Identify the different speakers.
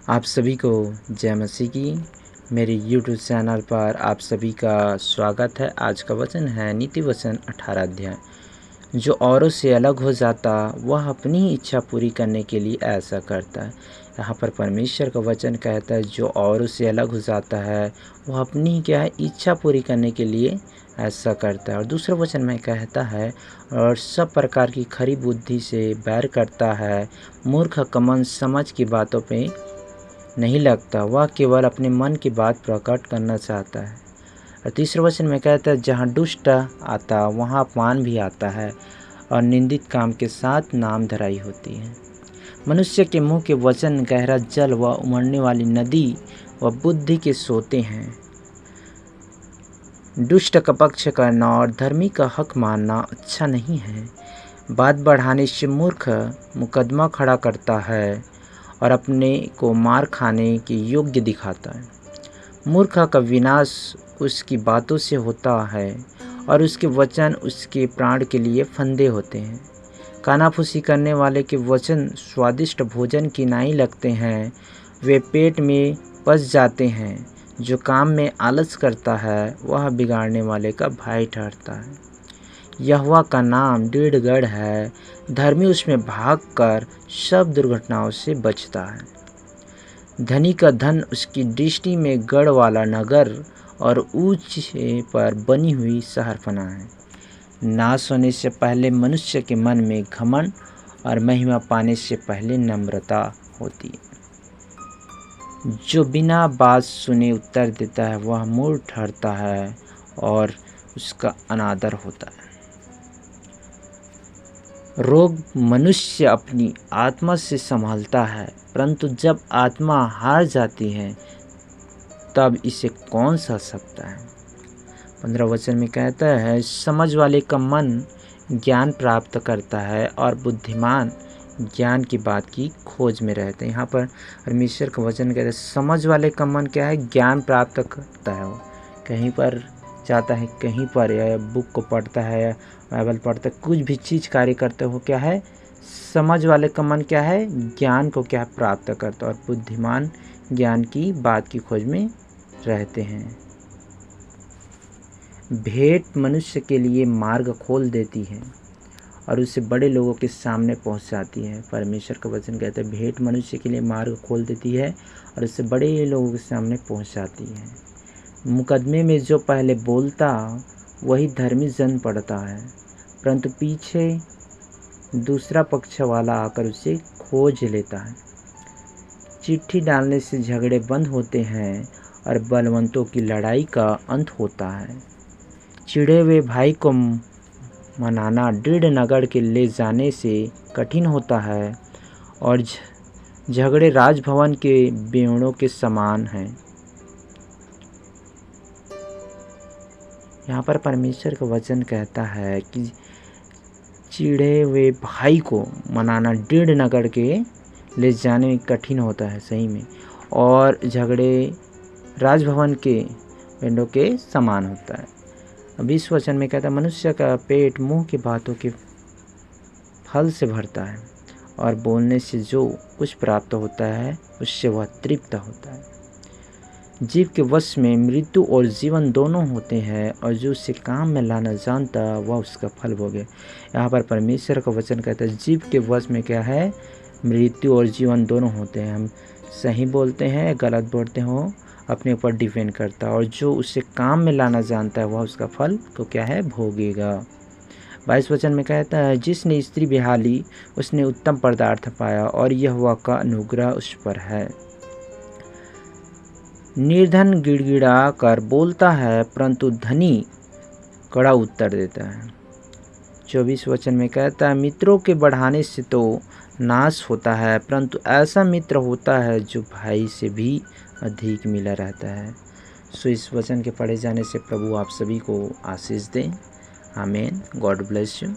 Speaker 1: आप सभी को जय मसीह की। मेरे यूट्यूब चैनल पर आप सभी का स्वागत है। आज का वचन है नीति वचन 18 अध्याय। जो औरों से अलग हो जाता वह अपनी ही इच्छा पूरी करने के लिए ऐसा करता है। यहाँ पर परमेश्वर का वचन कहता है जो औरों से अलग हो जाता है वह अपनी क्या है इच्छा पूरी करने के लिए ऐसा करता है। और दूसरा वचन में कहता है और सब प्रकार की खरी बुद्धि से बैर करता है, मूर्ख कमन समझ की बातों पे नहीं लगता, वह केवल अपने मन की बात प्रकट करना चाहता है। और तीसरे वचन में कहता है जहाँ दुष्ट आता वहाँ अपमान भी आता है और निंदित काम के साथ नाम धराई होती है। मनुष्य के मुंह के वचन गहरा जल व उमड़ने वाली नदी व बुद्धि के सोते हैं। दुष्ट का पक्ष करना और धर्मी का हक मानना अच्छा नहीं है। बात बढ़ाने से मूर्ख मुकदमा खड़ा करता है और अपने को मार खाने के योग्य दिखाता है। मूर्ख का विनाश उसकी बातों से होता है और उसके वचन उसके प्राण के लिए फंदे होते हैं। कानाफूसी करने वाले के वचन स्वादिष्ट भोजन की नाई लगते हैं, वे पेट में पच जाते हैं। जो काम में आलस करता है वह बिगाड़ने वाले का भाई ठहरता है। यहोवा का नाम दृढ़ गढ़ है, धर्मी उसमें भागकर सब दुर्घटनाओं से बचता है। धनी का धन उसकी दृष्टि में गढ़ वाला नगर और ऊंचे पर बनी हुई शहरपना है। नाश होने से पहले मनुष्य के मन में घमंड और महिमा पाने से पहले नम्रता होती है। जो बिना बात सुने उत्तर देता है वह मूर्ख ठहरता है और उसका अनादर होता है। रोग मनुष्य अपनी आत्मा से संभालता है, परंतु जब आत्मा हार जाती है तब इसे कौन सह सकता है। 15 वचन में कहता है समझ वाले का मन ज्ञान प्राप्त करता है और बुद्धिमान ज्ञान की बात की खोज में रहते हैं। यहाँ पर परमेश्वर का वचन कहता है समझ वाले का मन क्या है, ज्ञान प्राप्त करता है। वो कहीं पर जाता है, कहीं पर या बुक को पढ़ता है या बाइबल पढ़ता है, कुछ भी चीज़ कार्य करते हो क्या है, समझ वाले का मन क्या है, ज्ञान को क्या प्राप्त करता है और बुद्धिमान ज्ञान की बात की खोज में रहते हैं। भेंट मनुष्य के लिए मार्ग खोल देती है और उसे बड़े लोगों के सामने पहुंचाती है। परमेश्वर का वचन कहता है भेंट मनुष्य के लिए मार्ग खोल देती है और उसे बड़े लोगों के सामने पहुंचाती है। मुकदमे में जो पहले बोलता वही धर्मी जन पड़ता है, परंतु पीछे दूसरा पक्ष वाला आकर उसे खोज लेता है। चिट्ठी डालने से झगड़े बंद होते हैं और बलवंतों की लड़ाई का अंत होता है। चिढ़े हुए भाई को मनाना दृढ़ नगर के ले जाने से कठिन होता है और झगड़े राजभवन के बेवड़ों के समान हैं। यहाँ पर परमेश्वर का वचन कहता है कि चिढ़े हुए भाई को मनाना दृढ़ नगर के ले जाने में कठिन होता है सही में, और झगड़े राजभवन के बेवड़ों के समान होता है। 20 वचन में कहता है मनुष्य का पेट मुंह की बातों के फल से भरता है और बोलने से जो कुछ प्राप्त होता है उससे वह तृप्त होता है। जीव के वश में मृत्यु और जीवन दोनों होते हैं और जो उसे काम में लाना जानता वह उसका फल भोगे। यहाँ पर परमेश्वर का वचन कहता है जीव के वश में क्या है, मृत्यु और जीवन दोनों होते हैं। हम सही बोलते हैं गलत बोलते हो अपने ऊपर डिपेंड करता है, और जो उसे काम में लाना जानता है वह उसका फल तो क्या है भोगेगा। 22 वचन में कहता है जिसने स्त्री बिहाली उसने उत्तम पदार्थ पाया और यहोवा का अनुग्रह उस पर है। निर्धन गिड़गिड़ा कर बोलता है परंतु धनी कड़ा उत्तर देता है। 24 वचन में कहता है मित्रों के बढ़ाने से तो नाश होता है, परंतु ऐसा मित्र होता है जो भाई से भी अधिक मिला रहता है। सो इस वचन के पढ़े जाने से प्रभु आप सभी को आशीष दें। आमीन। God bless you.